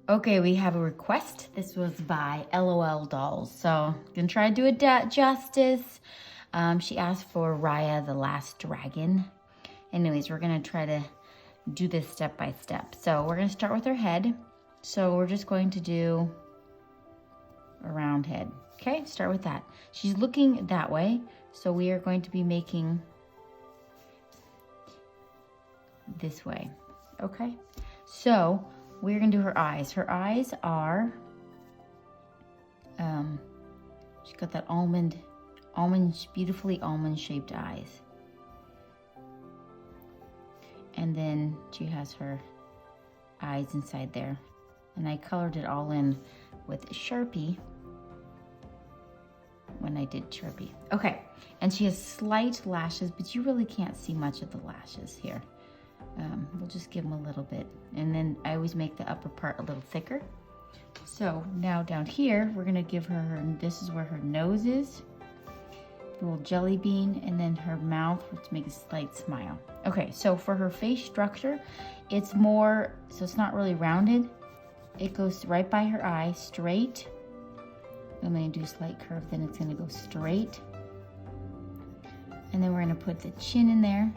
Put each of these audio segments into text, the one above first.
Okay, we have a request. This was by LOL Dolls. So, gonna try to do it justice. She asked for Raya, the Last Dragon. Anyways, we're gonna try to do this step by step. So we're gonna start with her head. So we're just going to do a round head. Okay, start with that. She's looking that way. So we are going to be making this way. Okay, so we're gonna do her eyes. Her eyes are, she's got that beautifully almond shaped eyes. And then she has her eyes inside there. And I colored it all in with Sharpie when I did Sharpie. Okay, and she has slight lashes, but you really can't see much of the lashes here. We'll just give them a little bit. And then I always make the upper part a little thicker. So now down here, we're gonna give her, this is where her nose is, the little jelly bean, and then her mouth to make a slight smile. Okay, so for her face structure, it's more, so it's not really rounded. It goes right by her eye, straight. I'm gonna do a slight curve, then it's gonna go straight. And then we're gonna put the chin in there,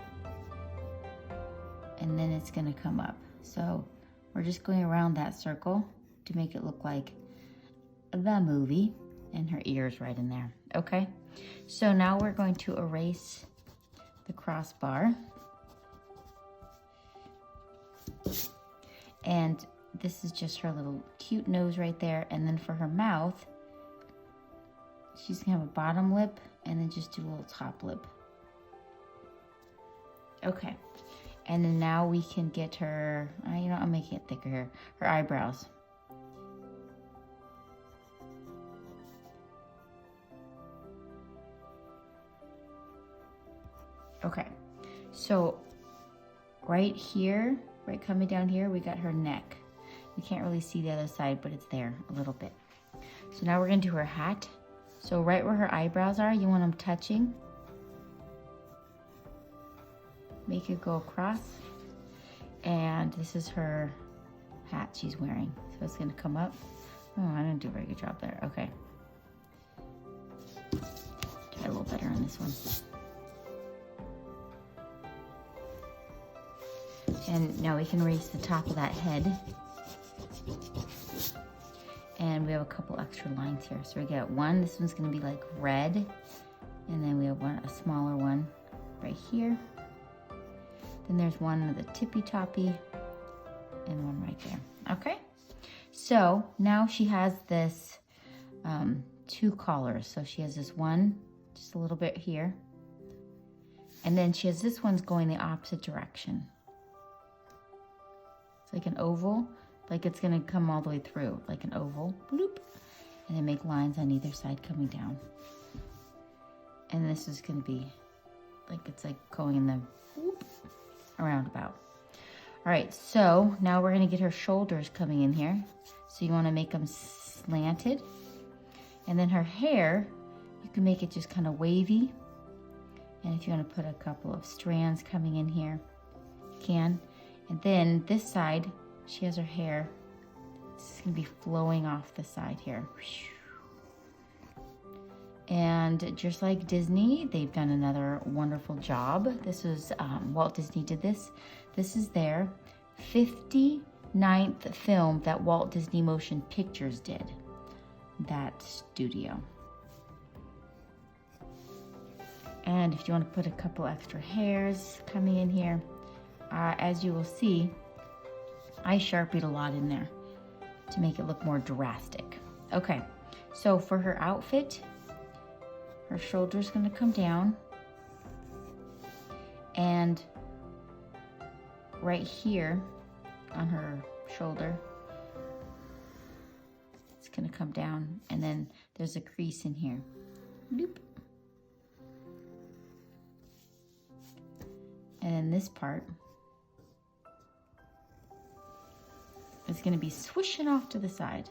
and then it's gonna come up. So we're just going around that circle to make it look like the movie, and her ears right in there, okay? So now we're going to erase the crossbar. And this is just her little cute nose right there. And then for her mouth, she's gonna have a bottom lip and then just do a little top lip. Okay. And then now we can get her, I'm making it thicker here, her eyebrows. Okay, so right here, right coming down here, we got her neck. You can't really see the other side, but it's there a little bit. So now we're gonna do her hat. So right where her eyebrows are, you want them touching. Make it go across. And this is her hat she's wearing. So it's gonna come up. Oh, I didn't do a very good job there, okay. Try a little better on this one. And now we can erase the top of that head. And we have a couple extra lines here. So we got one, this one's gonna be like red. And then we have a smaller one right here. Then there's one with a tippy toppy and one right there, okay? So now she has this two collars. So she has this one, just a little bit here. And then she has this one's going the opposite direction. It's like an oval, like it's gonna come all the way through, like an oval, bloop. And then make lines on either side coming down. And this is gonna be, like it's like going in the whoop, a roundabout. All right, so now we're gonna get her shoulders coming in here. So you wanna make them slanted. And then her hair, you can make it just kind of wavy. And if you wanna put a couple of strands coming in here, you can. And then this side, she has her hair. It's gonna be flowing off the side here. And just like Disney, they've done another wonderful job. This was, Walt Disney did this. This is their 59th film that Walt Disney Motion Pictures did, that studio. And if you want to put a couple extra hairs coming in here, as you will see, I Sharpied a lot in there to make it look more drastic. Okay, so for her outfit, her shoulder's gonna come down, and right here on her shoulder, it's gonna come down, and then there's a crease in here. Bloop. And then this part is gonna be swishing off to the side.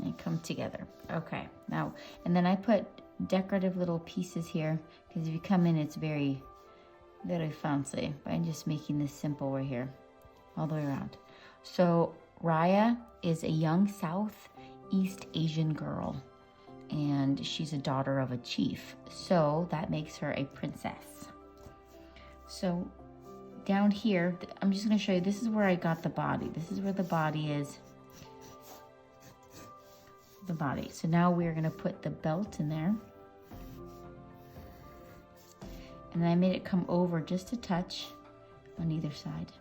And come together. Okay, now, and then I put decorative little pieces here, because if you come in, it's very, very fancy. But I'm just making this simple right here. all the way around. So Raya is a young Southeast Asian girl, and she's a daughter of a chief. So that makes her a princess. So down here, I'm just gonna show you, this is where I got the body. This is where the body is. The body. So now we're gonna put the belt in there. And then I made it come over just a touch on either side.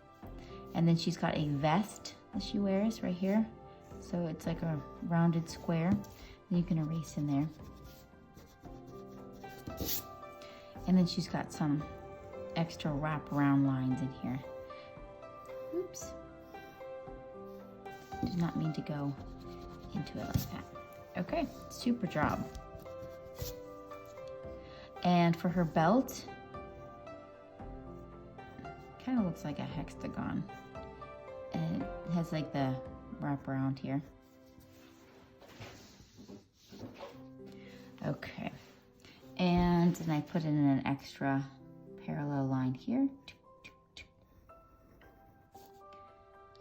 And then she's got a vest that she wears right here. So it's like a rounded square. And you can erase in there. And then she's got some extra wraparound lines in here. Oops. Did not mean to go into it like that. Okay, super job. And for her belt, kind of looks like a hexagon. And it has like the wraparound here. Okay. And then I put in an extra parallel line here.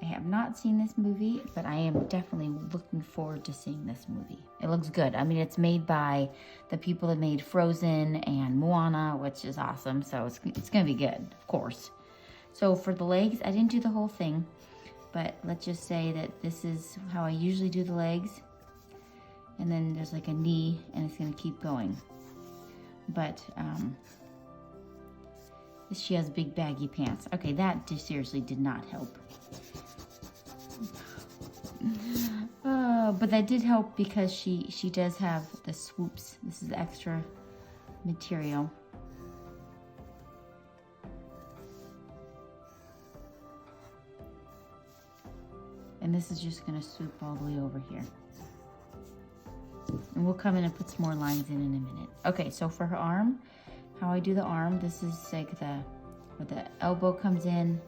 I have not seen this movie, but I am definitely looking forward to seeing this movie. It looks good. I mean, it's made by the people that made Frozen and Moana, which is awesome. So it's gonna be good, of course. So for the legs, I didn't do the whole thing, but let's just say that this is how I usually do the legs. And then there's like a knee, and it's gonna keep going. But she has big baggy pants. Okay, that just seriously did not help. But that did help because she does have the swoops. This is extra material. And this is just gonna swoop all the way over here. And we'll come in and put some more lines in a minute. Okay, so for her arm, how I do the arm, this is like where the elbow comes in,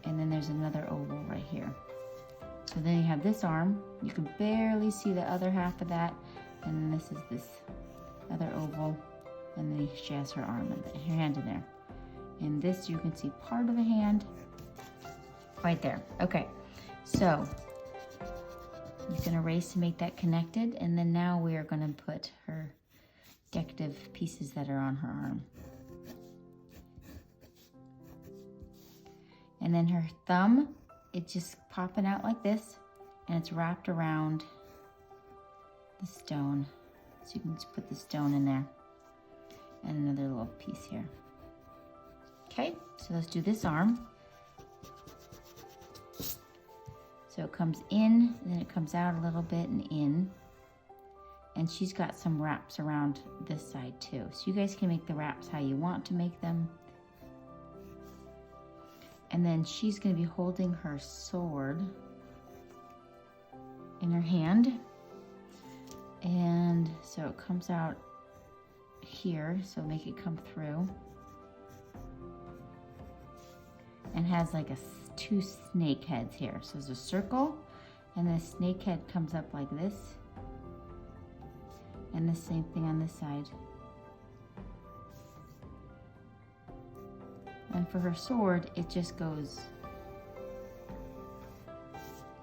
and then there's another oval right here. So then you have this arm, you can barely see the other half of that, and then this is this other oval, and then she has her arm and her hand in there. And this, you can see part of the hand right there. Okay, so you can erase to make that connected, and then now we are gonna put her decorative pieces that are on her arm. And then her thumb, it's just popping out like this, and it's wrapped around the stone. So you can just put the stone in there, and another little piece here. Okay, so let's do this arm. So it comes in, and then it comes out a little bit and in. And she's got some wraps around this side too. So you guys can make the wraps how you want to make them. And then she's gonna be holding her sword in her hand. And so it comes out here, so make it come through. And has like two snake heads here. So there's a circle, and the snake head comes up like this. And the same thing on this side. And for her sword, it just goes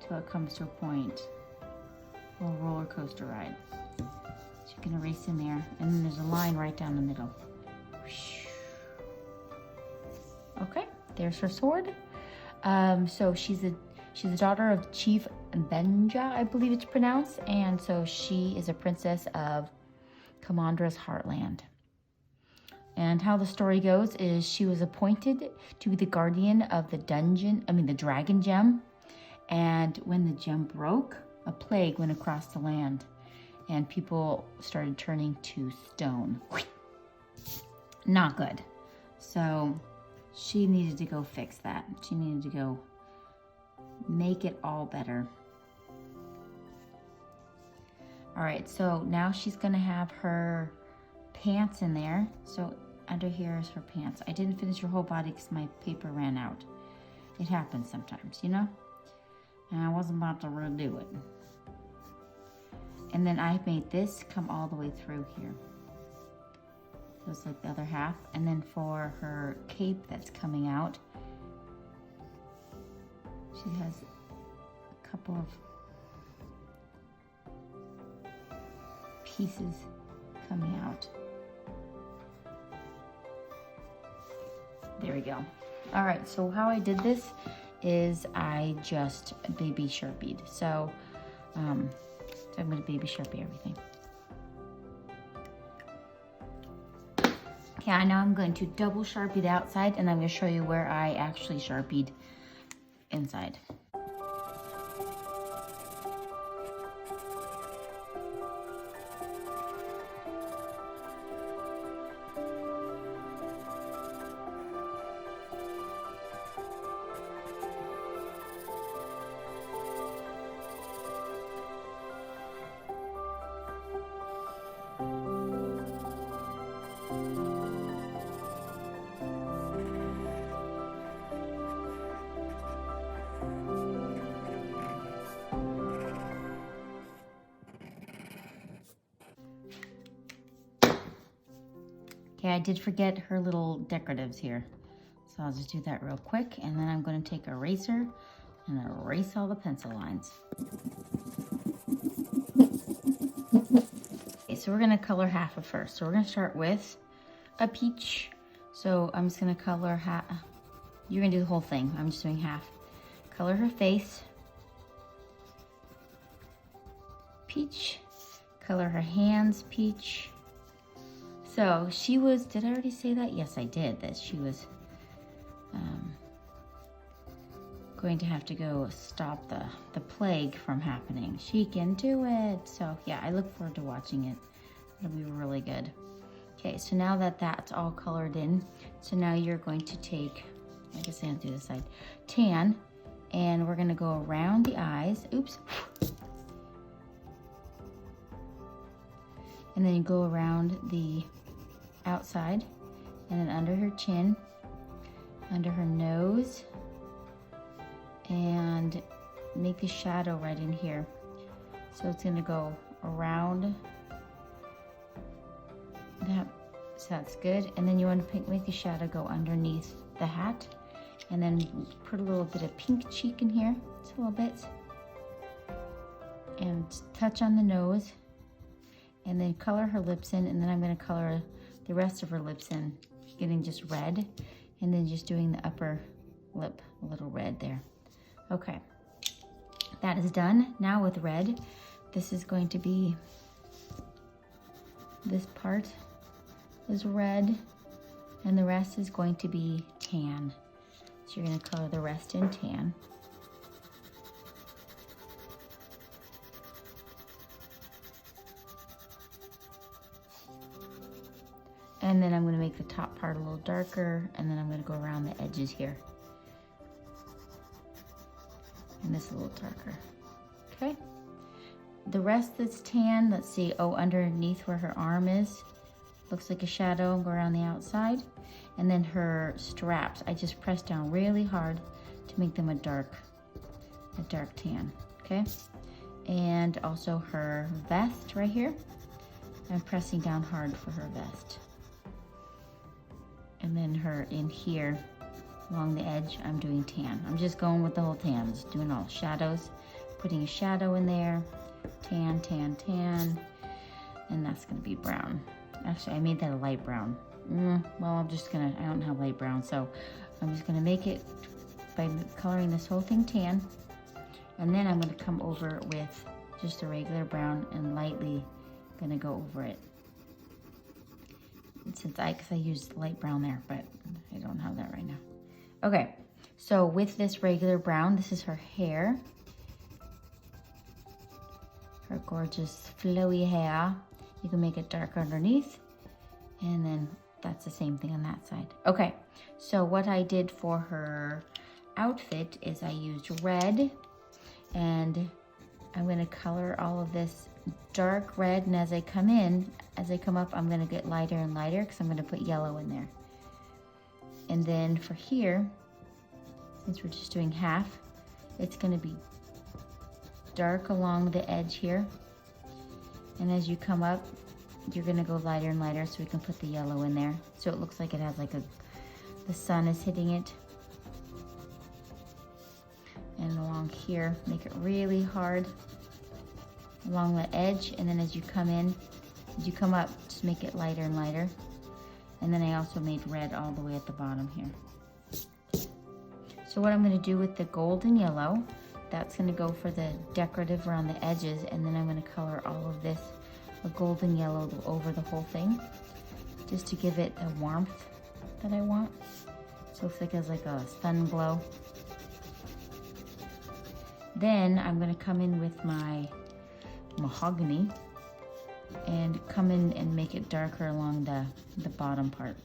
till it comes to a point. A little roller coaster ride. So you can erase in there, and then there's a line right down the middle. Okay, there's her sword. So she's a daughter of Chief Benja, I believe it's pronounced, and so she is a princess of Kamandra's heartland. And how the story goes is she was appointed to be the guardian of the dragon gem. And when the gem broke, a plague went across the land, and people started turning to stone. Not good. So she needed to go fix that. She needed to go make it all better. All right, so now she's gonna have her pants in there. So under here is her pants. I didn't finish her whole body because my paper ran out. It happens sometimes, you know? And I wasn't about to redo it. And then I made this come all the way through here. So it's like the other half. And then for her cape that's coming out, She has a couple of pieces coming out. There we go. All right, so how I did this is I just baby Sharpied. So, I'm gonna baby Sharpie everything. Okay, now I'm going to double Sharpie the outside, and I'm gonna show you where I actually Sharpied inside. Okay, I did forget her little decoratives here. So I'll just do that real quick, and then I'm gonna take an eraser and erase all the pencil lines. Okay, so we're gonna color half of first. So we're gonna start with a peach. So I'm just gonna color half. You're gonna do the whole thing. I'm just doing half. Color her face. Peach. Color her hands, peach. So she was, did I already say that? Yes, I did, that she was going to have to go stop the plague from happening. She can do it. So yeah, I look forward to watching it. It'll be really good. Okay, so now that that's all colored in, so now you're going to take, I guess I'm gonna do this side, tan, and we're gonna go around the eyes. Oops. And then you go around the outside, and then under her chin, under her nose, and make a shadow right in here. So it's gonna go around that, so that's good. And then you want to make the shadow go underneath the hat, and then put a little bit of pink cheek in here, just a little bit, and touch on the nose, and then color her lips in, and then I'm gonna color the rest of her lips in, getting just red, and then just doing the upper lip a little red there. Okay, that is done. Now with red, this is going to be, this part is red, and the rest is going to be tan. So you're gonna color the rest in tan. And then I'm gonna make the top part a little darker, and then I'm gonna go around the edges here. And this a little darker, okay? The rest that's tan, let's see, oh, underneath where her arm is, looks like a shadow, go around the outside. And then her straps, I just pressed down really hard to make them a dark tan, okay? And also her vest right here, I'm pressing down hard for her vest. And then her in here, along the edge, I'm doing tan. I'm just going with the whole tan, just doing all shadows, putting a shadow in there, tan, tan, tan, and that's gonna be brown. Actually, I made that a light brown. Well, I'm just gonna, I don't have light brown, so I'm just gonna make it by coloring this whole thing tan, and then I'm gonna come over with just a regular brown and lightly gonna go over it. Since because I used light brown there, but I don't have that right now. Okay, so with this regular brown, this is her hair. Her gorgeous flowy hair. You can make it darker underneath, and then that's the same thing on that side. Okay, so what I did for her outfit is I used red, and I'm gonna color all of this dark red, and as I come up, I'm gonna get lighter and lighter because I'm gonna put yellow in there. And then for here, since we're just doing half, it's gonna be dark along the edge here. And as you come up, you're gonna go lighter and lighter so we can put the yellow in there. So it looks like it has like the sun is hitting it. And along here, make it really hard along the edge, and then as you come in, as you come up, just make it lighter and lighter. And then I also made red all the way at the bottom here. So what I'm gonna do with the gold and yellow, that's gonna go for the decorative around the edges, and then I'm gonna color all of this a golden yellow over the whole thing, just to give it a warmth that I want. So it looks like a sun glow. Then I'm gonna come in with my mahogany and come in and make it darker along the bottom part.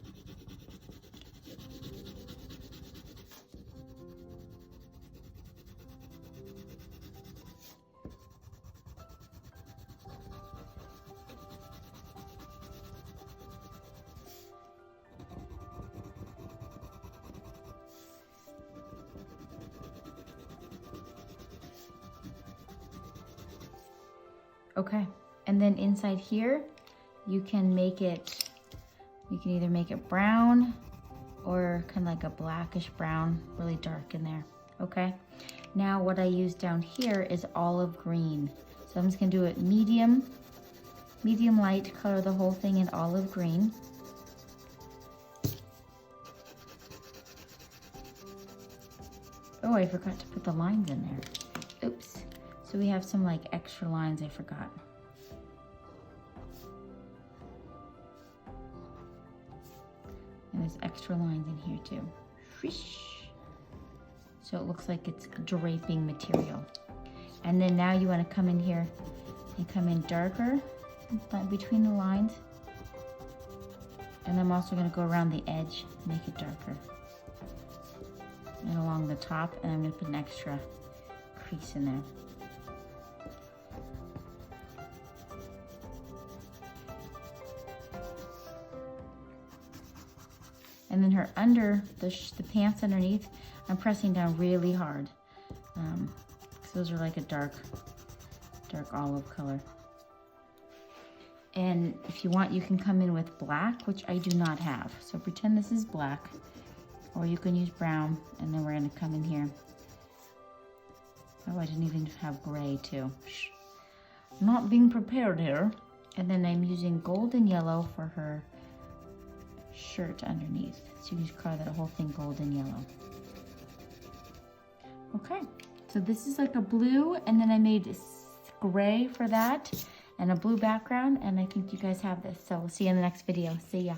Okay, and then inside here, you can either make it brown or kind of like a blackish brown, really dark in there, okay? Now what I use down here is olive green. So I'm just gonna do it medium light, color the whole thing in olive green. Oh, I forgot to put the lines in there. Oops. So we have some like extra lines I forgot. And there's extra lines in here too. So it looks like it's draping material. And then now you want to come in here and come in darker between the lines. And I'm also going to go around the edge, make it darker. And along the top, and I'm going to put an extra crease in there. And then her the pants underneath, I'm pressing down really hard. Because those are like a dark olive color. And if you want, you can come in with black, which I do not have. So pretend this is black, or you can use brown, and then we're gonna come in here. Oh, I didn't even have gray too. Not being prepared here. And then I'm using gold and yellow for her shirt underneath. So you just color that whole thing gold and yellow. Okay, so this is like a blue, and then I made gray for that and a blue background, and I think you guys have this. So we'll see you in the next video. See ya.